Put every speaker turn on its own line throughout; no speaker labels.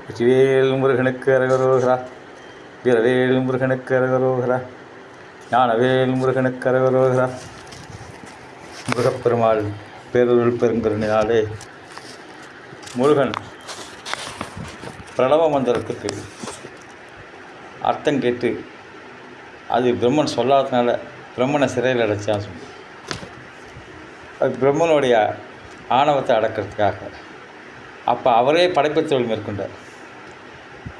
வெற்றிவேல் முருகனுக்கு அரகரோகரா. வீரவேல் முருகனுக்கு அரகரோகரா. ஞானவேல் முருகனுக்கு அரகரோகரா. முருகப்பெருமாள் பேரருள் பெருங்கருணையாலே முருகன் பிரணவ மந்திரத்துக்கு அர்த்தம் கேட்டு அது பிரம்மன் சொல்லாததுனால பிரம்மனை சிறையில் அடைச்சான்னு சொல்லி அது பிரம்மனுடைய ஆணவத்தை அடக்கிறதுக்காக அப்போ அவரே படைப்புத் தொழில் மேற்கொண்டார்.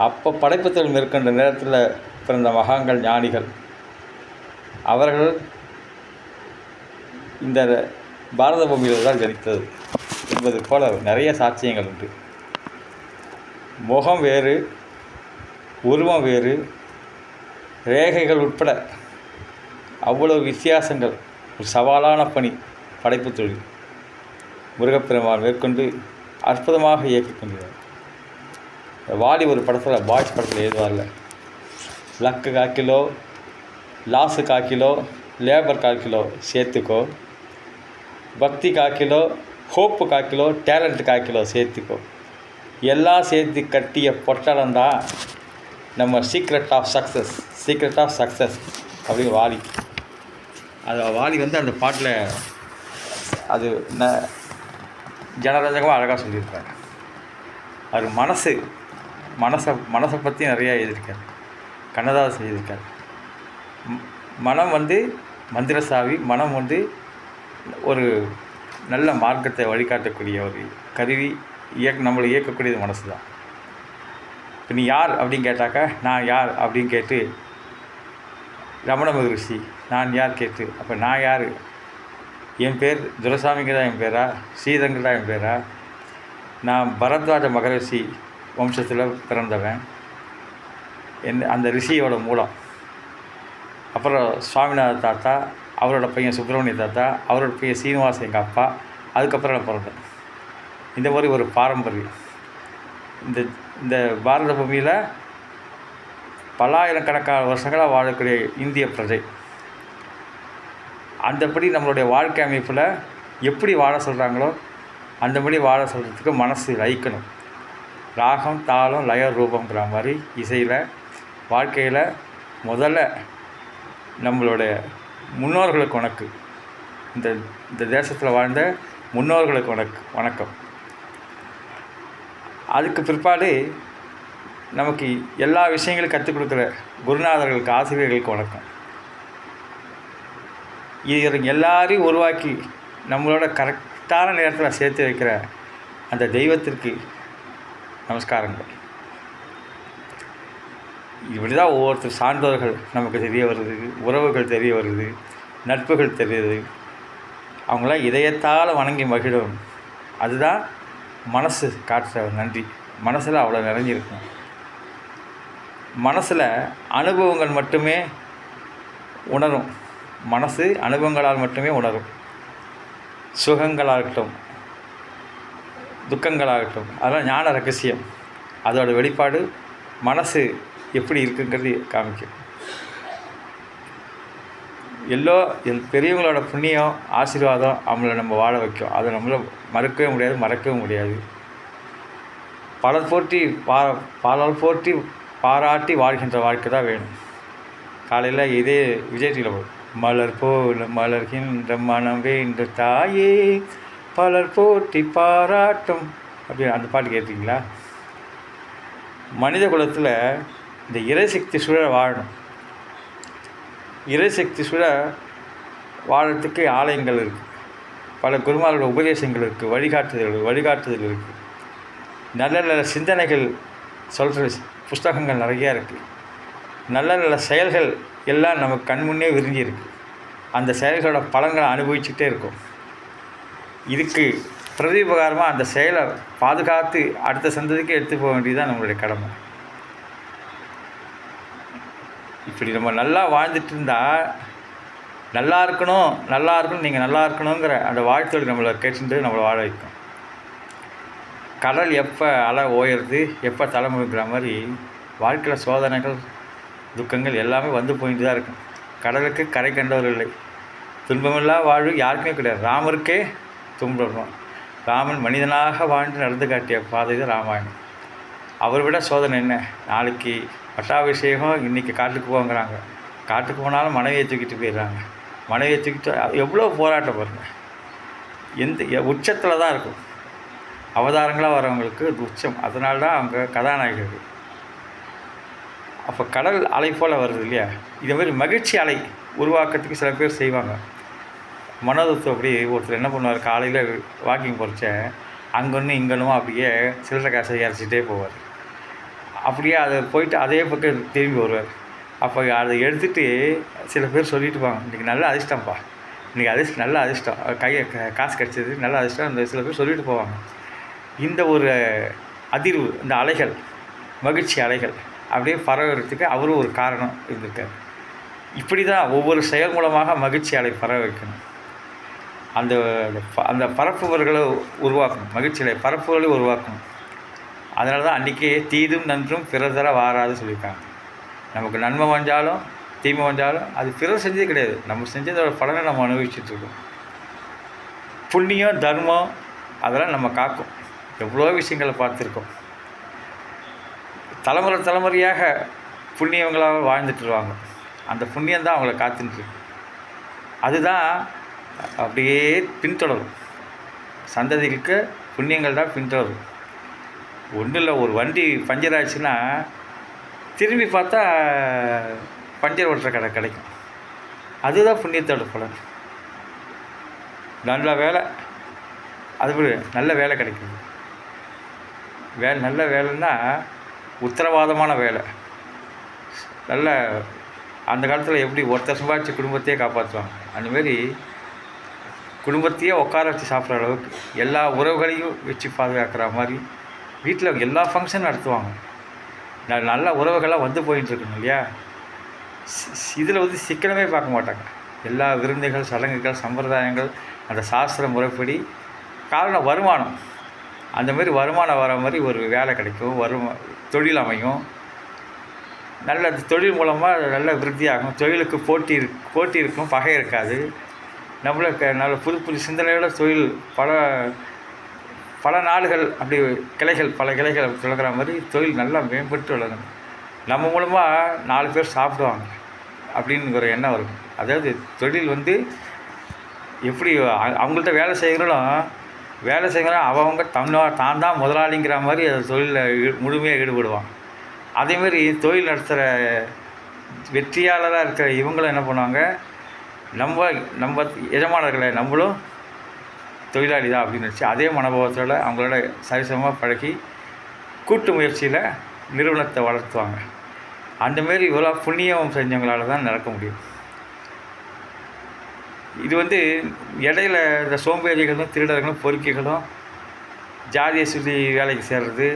அப்போ படைப்புத் தொழில் மேற்கொண்ட நேரத்தில் பிறந்த மகான்கள் ஞானிகள் அவர்கள் இந்த பாரத பூமியில் தான் ஜனித்தது என்பது போல நிறைய சாட்சியங்கள் உண்டு. முகம் வேறு, உருவம் வேறு, ரேகைகள் உட்பட அவ்வளவு வித்தியாசங்கள். ஒரு சவாலான பணி படைப்புத் தொழில் முருகப்பெருமான் மேற்கொண்டு அற்புதமாக இயக்கிக் கொண்டிருந்தார். வாலி ஒரு படத்தில் பாய்ஸ் படத்தில் எழுதுவார்ல, luck 1/4 kilo, loss 1/4 kilo, labour 1/4 kilo சேர்த்துக்கோ, பக்தி 1/4 kilo, hope 1/4 kilo, talent 1/4 kilo சேர்த்துக்கோ, எல்லாம் சேர்த்து கட்டிய பொட்டலம்தான் நம்ம சீக்ரெட் ஆஃப் சக்ஸஸ் அப்படின்னு வாலி. அது வாலி அந்த பாட்டில் அது ஜனரஞ்சகமாக அழகாக சொல்லியிருக்காரு. அவர் மனசை பற்றி நிறையா எழுதியிருக்கார். கண்ணதாசன் எழுதியிருக்கார். மனம் மந்திர சாவி. மனம் ஒரு நல்ல மார்க்கத்தை வழிகாட்டக்கூடிய ஒரு கருவி. நம்மளை இயக்கக்கூடியது மனசு தான். இப்போ நீ யார் அப்படின்னு கேட்டாக்கா நான் யார் அப்படின்னு கேட்டு ரமண மகரிஷி நான் யார் கேட்டு, அப்போ நான் யார், என் பேர் துரைசாமிங்க தான் என் பேரா, ஸ்ரீதங்கர் தான் என் பேரா, நான் பரத்வாஜ மகரிஷி வம்சத்தில் பிறந்தவன், அந்த ரிஷியோட மூலம். அப்புறம் சுவாமிநாத தாத்தா, அவரோட பையன் சுப்பிரமணிய தாத்தா, அவரோட பையன் சீனிவாசன் எங்கள் அப்பா, அதுக்கப்புறம் நான் பிறந்தேன். இந்த மாதிரி ஒரு பாரம்பரியம் இந்த பாரத பூமியில் பல்லாயிரக்கணக்கான வருஷங்களாக வாழக்கூடிய இந்திய பிரஜை. அந்தபடி நம்மளுடைய வாழ்க்கை அமைப்பில் எப்படி வாழ சொல்கிறாங்களோ அந்தபடி வாழ சொல்கிறதுக்கு மனசு லயிக்கணும். ராகம் தாளம் லய ரூபங்கிற மாதிரி இசையில் வாழ்க்கையில் முதல்ல நம்மளுடைய முன்னோர்களுக்கு இந்த தேசத்தில் வாழ்ந்த முன்னோர்களுக்கு வணக்கம். அதுக்கு பிற்பாடு நமக்கு எல்லா விஷயங்களும் கற்றுக் கொடுக்குற குருநாதர்களுக்கு, ஆசிரியர்களுக்கு வணக்கம். இது எல்லாரையும் உருவாக்கி நம்மளோட கரெக்டான நேரத்தில் சேர்த்து வைக்கிற அந்த தெய்வத்திற்கு நமஸ்காரங்கள். இப்படி தான் ஒவ்வொருத்தர் சான்றோர்கள் நமக்கு தெரிய வருது, உறவுகள் தெரிய வருது, நட்புகள் தெரியுது. அவங்களாம் இதயத்தால் வணங்கி மகிழும். அதுதான் மனசு காட்டுற நன்றி. மனசில் அவ்வளோ நிறைஞ்சிருக்கும். மனசில் அனுபவங்கள் மட்டுமே உணரும். மனசு அனுபவங்களால் மட்டுமே உணரும். சுகங்களாகட்டும் துக்கங்களாகட்டும் அதெல்லாம் ஞான ரகசியம். அதோட வெளிப்பாடு மனசு எப்படி இருக்குங்கிறது காமிக்கும். பெரியவங்களோட புண்ணியம் ஆசீர்வாதம் அவங்கள நம்ம வாழ வைக்கும். அதை நம்மள மறக்கவே முடியாது. பலர் போற்றி பாராட்டி வாழ்கின்ற வாழ்க்கை தான் வேணும். காலையில் இதே விஜய் டிவியில் போகும், மலர் போல் மலர்கின்ற மனம் வேண்டு தாயே பலர் போற்றி பாராட்டும் அப்படி அந்த பாட்டு கேட்டிங்களா? மனித குலத்தில் இந்த இறைசக்தி சூழ வாழணும். இறைசக்தி சூழ வாழறதுக்கு ஆலயங்கள் இருக்குது, பல குருமாரோட உபதேசங்கள் இருக்குது, வழிகாட்டுதல் இருக்குது, நல்ல சிந்தனைகள் சொல்கிற புஸ்தகங்கள் நிறையா இருக்குது, நல்ல செயல்கள் எல்லாம் நமக்கு கண்முன்னே விரிஞ்சிருக்கு. அந்த செயல்களோட பலன்களை அனுபவிச்சுக்கிட்டே இருக்கும். இதுக்கு பிரதிபகாரமாக அந்த செயலை பாதுகாத்து அடுத்த சந்ததிக்கு எடுத்து போக வேண்டியதுதான் நம்மளுடைய கடமை. இப்படி நம்ம நல்லா வாழ்ந்துட்டு இருந்தால் நல்லா இருக்கணும், நீங்கள் நல்லா இருக்கணுங்கிற அந்த வாழ்த்தோடு நம்மளை கேட்டுட்டு நம்மளை வாழ வைக்கும். கடல் எப்போ அலை ஓயிறது, எப்போ தலைமுறைங்கிற மாதிரி வாழ்க்கையில் சோதனைகள் துக்கங்கள் எல்லாமே போயிட்டு தான் இருக்கும். கடலுக்கு கரை கண்டவர் இல்லை. துன்பமில்லா வாழ்வு யாருக்குமே கிடையாது. ராமருக்கே துன்பம். ராமன் மனிதனாக வாழ்ந்து நடந்து காட்டிய பாதை தான் ராமாயணம். அவர் விட சோதனை என்ன? நாளைக்கு பட்டாபிஷேகம், இன்றைக்கி காட்டுக்கு போங்கிறாங்க. காட்டுக்கு போனாலும் மனைவியை தூக்கிட்டு போயிடுறாங்க. மனைவியை தூக்கிட்டு எவ்வளோ போராட்டம் பாருங்கள். உச்சத்தில் தான் இருக்கும். அவதாரங்களாக வரவங்களுக்கு அது உச்சம். அதனால தான் அவங்க கதாநாயகர்கள். அப்போ கடல் அலை போல் வருது இல்லையா? இதேமாதிரி மகிழ்ச்சி அலை உருவாக்கத்துக்கு சில பேர் செய்வாங்க. மனோதத்துவம் அப்படி ஒருத்தர் என்ன பண்ணுவார், காலையில் வாக்கிங் போகிறச்ச அங்கொன்று இங்கொன்னும் அப்படியே சில்லறை காசை இறச்சிட்டே போவார். அப்படியே அதை போயிட்டு அதே பக்கம் திரும்பி வருவார். அப்போ அதை எடுத்துகிட்டு சில பேர் சொல்லிட்டு போவாங்க, இன்றைக்கி நல்ல அதிர்ஷ்டம்ப்பா, இன்றைக்கி நல்ல அதிர்ஷ்டம், காசு கிடச்சிது, நல்ல அதிர்ஷ்டம். அந்த சில பேர் சொல்லிட்டு போவாங்க. இந்த ஒரு அதிர்வு, இந்த அலைகள், மகிழ்ச்சி அலைகள் அப்படியே பரவுறதுக்கு அவரும் ஒரு காரணம் இருந்திருக்கார். இப்படி தான் ஒவ்வொரு செயல் மூலமாக மகிழ்ச்சி அலை பரவ வைக்கணும். அந்த அந்த பரப்புவர்களை உருவாக்கணும், மகிழ்ச்சி அலை பரப்புகளை உருவாக்கணும். அதனால தான் அன்றைக்கி தீதும் நன்றும் பிறர் தர வாராது சொல்லியிருக்காங்க. நமக்கு நன்மை வந்தாலும் தீமை வந்தாலும் அது பிறர் செஞ்சது கிடையாது, நம்ம செஞ்சதோட பலனை நம்ம அனுபவிச்சுட்ருக்கோம். புண்ணியம் தர்மம் அதெல்லாம் நம்ம காக்கும். எவ்வளோ விஷயங்களை பார்த்துருக்கோம். தலைமுறையாக புண்ணியவங்களாக வாழ்ந்துட்டுருவாங்க. அந்த புண்ணியந்தான் அவங்கள காத்துட்டுருக்கு. அதுதான் அப்படியே பின்தொடரும். சந்ததிகளுக்கு புண்ணியங்கள் தான் பின்தொடரும். ஒன்றும் இல்லை, ஒரு வண்டி பஞ்சர் ஆச்சுன்னா திரும்பி பார்த்தா பஞ்சர் ஓட்டுற கடை கிடைக்கும். அதுதான் புண்ணியத்தோட பலன். நல்ல வேலை, அது நல்ல வேலை கிடைக்குது. நல்ல வேலைன்னா உத்தரவாதமான வேலை. நல்ல அந்த காலத்தில் எப்படி ஒருத்தர் சம்பாதிச்சு குடும்பத்தையே காப்பாற்றுவாங்க, அந்தமாரி குடும்பத்தையே உட்கார வச்சு சாப்பிட்ற அளவுக்கு எல்லா உறவுகளையும் வச்சு பாதுகாக்கிற மாதிரி வீட்டில் எல்லா ஃபங்க்ஷனும் நடத்துவாங்க. நல்ல உறவுகள்லாம் வந்து போயிட்டுருக்கணும் இல்லையா? இதில் சிக்கனமே பார்க்க மாட்டாங்க. எல்லா விருந்துகள், சடங்குகள், சம்பிரதாயங்கள் அந்த சாஸ்திர முறைப்படி. காரணம் வருமானம். அந்தமாரி வருமானம் வர மாதிரி ஒரு வேலை கிடைக்கும், தொழில் அமையும். நல்ல தொழில் மூலமாக நல்ல விருத்தியாகும். தொழிலுக்கு போட்டி இருக்கும், பகை இருக்காது. நம்மளுக்கு நல்ல புது சிந்தனையோட தொழில் பல நாடுகள் அப்படி பல கிளைகள் விளக்குற மாதிரி தொழில் நல்லா மேம்பட்டு விளங்கணும். நம்ம மூலமாக 4 பேர் சாப்பிடுவாங்க அப்படின்னு ஒரு எண்ணம் வரும். அதாவது தொழில் எப்படி அவங்கள்ட்ட வேலை செய்கிறோம் அவங்க தான் தான் முதலாளிங்கிற மாதிரி அது தொழிலில் முழுமையாக ஈடுபடுவான். அதேமாரி தொழில் நடத்துகிற வெற்றியாளராக இருக்கிற இவங்களும் என்ன பண்ணுவாங்க, நம்ம எஜமானர்களை நம்மளும் தொழிலாளி தான் அப்படின்னு வச்சு அதே மனோபாவத்தோடு அவங்களோட சரிசமமாக பழகி கூட்டு முயற்சியில் நிறுவனத்தை வளர்த்துவாங்க. அந்தமாரி இவ்வளோ புண்ணியம் செஞ்சவங்களால தான் நடக்க முடியும். இது இடையில இந்த சோம்பேறிகளும் திருடர்களும் பொறுக்கிகளும் ஜாதியை சொல்லி வேலைக்கு சேர்றது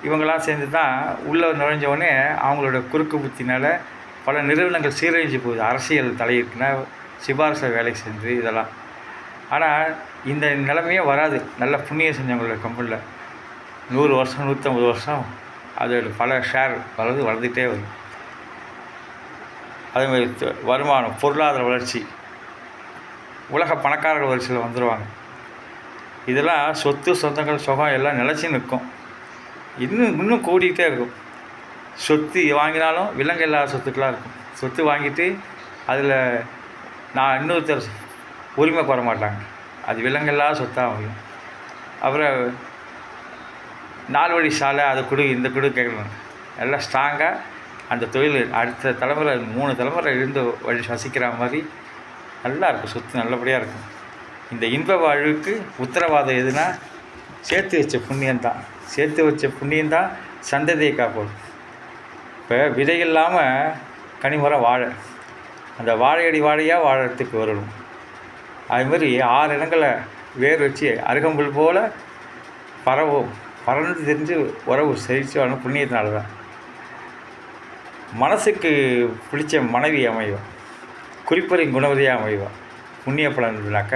இவங்களாம் சேர்ந்து தான் உள்ளே நுழைஞ்சவுடனே அவங்களோட குறுக்கு புத்தினால் பல நிறுவனங்கள் சீரழிஞ்சு போகுது. அரசியல் தலையிட்டுனா சிபாரிசை வேலைக்கு செஞ்சு இதெல்லாம். ஆனால் இந்த நிலைமையே வராது நல்ல புண்ணியம் செஞ்சவங்களோட கம்பெனியில். 100 வருஷம் 150 வருஷம் அதோட பல ஷேர் வளர்ந்துகிட்டே வரும். அதேமாதிரி வருமானம், பொருளாதார வளர்ச்சி, உலக பணக்காரர்கள் வரிசையில் வந்துடுவாங்க. இதெல்லாம் சொத்து சொந்தங்கள் சுகம் எல்லாம் நிலச்சி நிற்கும். இன்னும் கூடிக்கிட்டே இருக்கும். சொத்து வாங்கினாலும் விலங்கு இல்லாத சொத்துக்களாக இருக்கும். சொத்து வாங்கிட்டு அதில் நான் இன்னொருத்தர் உரிமை கோர மாட்டாங்க, அது விலங்கு இல்லாத சொத்தாக முடியும். அப்புறம் 4 வழி சாலை அதை கொடு இந்த கொடு கேட்கணும். எல்லாம் ஸ்ட்ராங்காக அந்த தொழில் அடுத்த தலைமுறை 3 தலைமுறை இருந்து வழி வசிக்கிற மாதிரி நல்லா இருக்கும். சொத்து நல்லபடியாக இருக்கும். இந்த இன்ப வாழ்வுக்கு உத்தரவாதம் எதுனா சேர்த்து வச்ச புண்ணியந்தான் சந்ததியை காப்போம். இப்போ விதை இல்லாமல் கனிமரம் வாழை, அந்த வாழையடி வாழையாக வாழறதுக்கு வரணும். அதுமாதிரி 6 இடங்களை வேர் வச்சு அருகம்புல் போல் பறந்து தெரிஞ்சு உறவு செழித்து வரணும். புண்ணியத்தினால தான் மனசுக்கு பிடிச்ச மனைவி அமையும், குறிப்பறியும் குணவதியாக அமையும். புண்ணிய பலன்னாக்க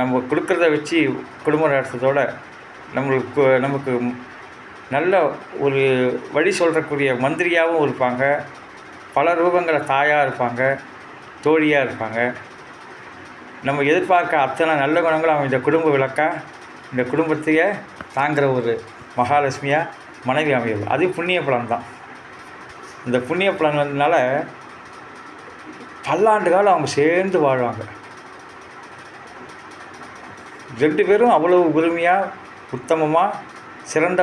நம்ம கொடுக்குறத வச்சு குடும்பம் நடத்துறதோட நமக்கு நல்ல ஒரு வழி சொல்கிறக்கூடிய மந்திரியாகவும் இருப்பாங்க. பல ரூபங்களை தாயாக இருப்பாங்க, தோழியாக இருப்பாங்க. நம்ம எதிர்பார்க்க அத்தனை நல்ல குணங்களும் அவங்க இந்த குடும்ப விளக்காக இந்த குடும்பத்தையே தாங்குகிற ஒரு மகாலட்சுமியாக மனைவி அமைகிறது. அது புண்ணிய பலன் தான். இந்த புண்ணிய பலன்கள்னால பல்லாண்டு காலம் அவங்க சேர்ந்து வாழ்வாங்க. 2 பேரும் அவ்வளவு உரிமையாக உத்தமமாக சிறந்த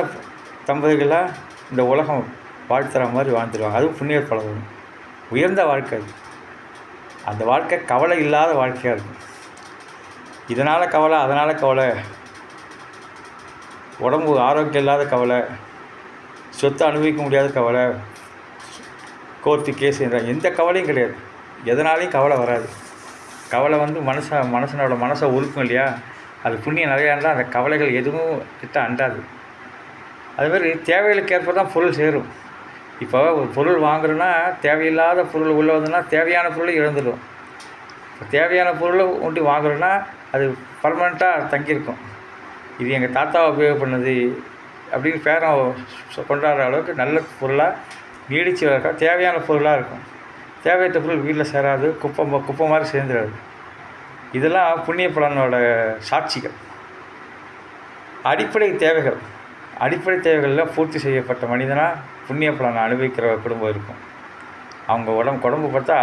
தம்பதிகளாக இந்த உலகம் வாழ்த்துற மாதிரி வாழ்ந்துருவாங்க. அதுவும் புண்ணிய பலன், உயர்ந்த வாழ்க்கை. அது அந்த வாழ்க்கை கவலை இல்லாத வாழ்க்கையாக இருக்கும். இதனால் கவலை, அதனால் கவலை, உடம்பு ஆரோக்கியம் இல்லாத கவலை, சொத்தை அனுபவிக்க முடியாத கவலை, கோர்ட்டு கேஸ் என்ற எந்த கவலையும் கிடையாது. எதனாலையும் கவலை வராது. கவலை வந்து மனுஷனோட மனசை உருக்கும் இல்லையா? அது புண்ணியம் நிறையா இருந்தால் அந்த கவலைகள் எதுவும் கிட்ட அண்டாது. அதுமாதிரி தேவைகளுக்கு ஏற்ப தான் பொருள் சேரும். இப்போ ஒரு பொருள் வாங்குறோன்னா தேவையில்லாத பொருள் உள்ளே வந்ததுன்னா தேவையான பொருளை இழந்துடும். இப்போ தேவையான பொருளை ஒட்டி வாங்குறோன்னா அது பர்மனெண்ட்டாக தங்கியிருக்கும். இது எங்கள் தாத்தாவை உபயோகப்படுது அப்படின்னு பேரம் கொண்டாடுற அளவுக்கு நல்ல பொருளாக நீடிச்சு வரக்கா தேவையான பொருளாக இருக்கும். தேவையற்ற பொருள் வீட்டில் சேராது, குப்பை மாதிரி சேர்ந்துடாது. இதெல்லாம் புண்ணிய பலனோட சாட்சிகள். அடிப்படை தேவைகளில் பூர்த்தி செய்யப்பட்ட மனிதனாக புண்ணிய பலனை அனுபவிக்கிற குடும்பம் இருக்கும். அவங்க உடம்பு பார்த்தா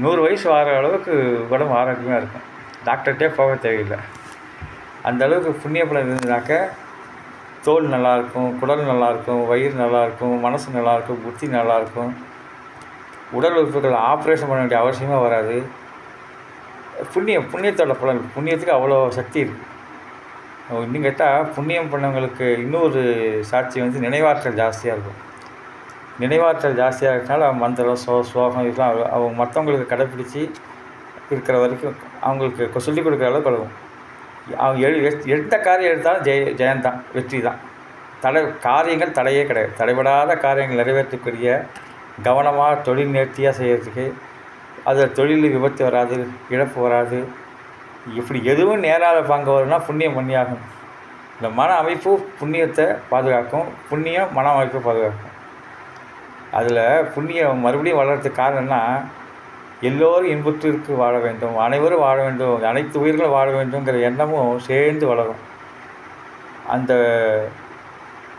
100 வயசு ஆகிற அளவுக்கு உடம்பு ஆரோக்கியமாக இருக்கும். டாக்டர்கிட்டே போக தேவையில்லை. அந்த அளவுக்கு புண்ணிய பலன் இருந்ததுனாக்க தோல் நல்லாயிருக்கும், குடல் நல்லாயிருக்கும், வயிறு நல்லாயிருக்கும், மனசு நல்லாயிருக்கும், புத்தி நல்லாயிருக்கும். உடல் உறுப்புகள் ஆப்ரேஷன் பண்ண வேண்டிய அவசியமாக வராது. புண்ணியத்தோட பலன், புண்ணியத்துக்கு அவ்வளோ சக்தி இருக்குது. இன்னும் கேட்டால் புண்ணியம் பண்ணவங்களுக்கு இன்னொரு சாட்சி வந்து நினைவாற்றல் ஜாஸ்தியாக இருக்கும். நினைவாற்றல் ஜாஸ்தியாக இருக்கனால மந்திரம் ஸ்லோகம் இதெல்லாம் அவங்க மற்றவங்களுக்கு கடைப்பிடிச்சி இருக்கிற வரைக்கும் அவங்களுக்கு சொல்லிக் கொடுக்குற அளவுக்கு பழகும். அவங்க எந்த காரியம் எடுத்தாலும் ஜெயந்தான், வெற்றி தான். காரியங்கள் தடையே கிடையாது. தடைபடாத காரியங்கள் நிறைவேற்றக்கூடிய கவனமாக தொழில் நேர்த்தியாக செய்கிறதுக்கு, அதில் தொழில் விபத்து வராது, இழப்பு வராது, இப்படி எதுவும் நேராத பங்கு வரும்னா புண்ணியம் பண்ணியாகும். இந்த மன அமைப்பு புண்ணியத்தை பாதுகாக்கும், புண்ணியம் மன அமைப்பை பாதுகாக்கும். அதில் புண்ணியம் மறுபடியும் வளர்கிறதுக்கு காரணம்னா எல்லோரும் இன்பத்திற்கு வாழ வேண்டும், அனைவரும் வாழ வேண்டும், அனைத்து உயிர்களும் வாழ வேண்டும்ங்கிற எண்ணமும் சேர்ந்து வளரும். அந்த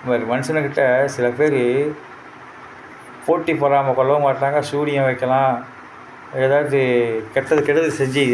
மாதிரி மனுஷனுக்கிட்ட சில பேர் போட்டி பொறாமல் கொள்ளவும் மாட்டாங்க, சூனியம் வைக்கலாம், ஏதாவது கெட்டது செஞ்சு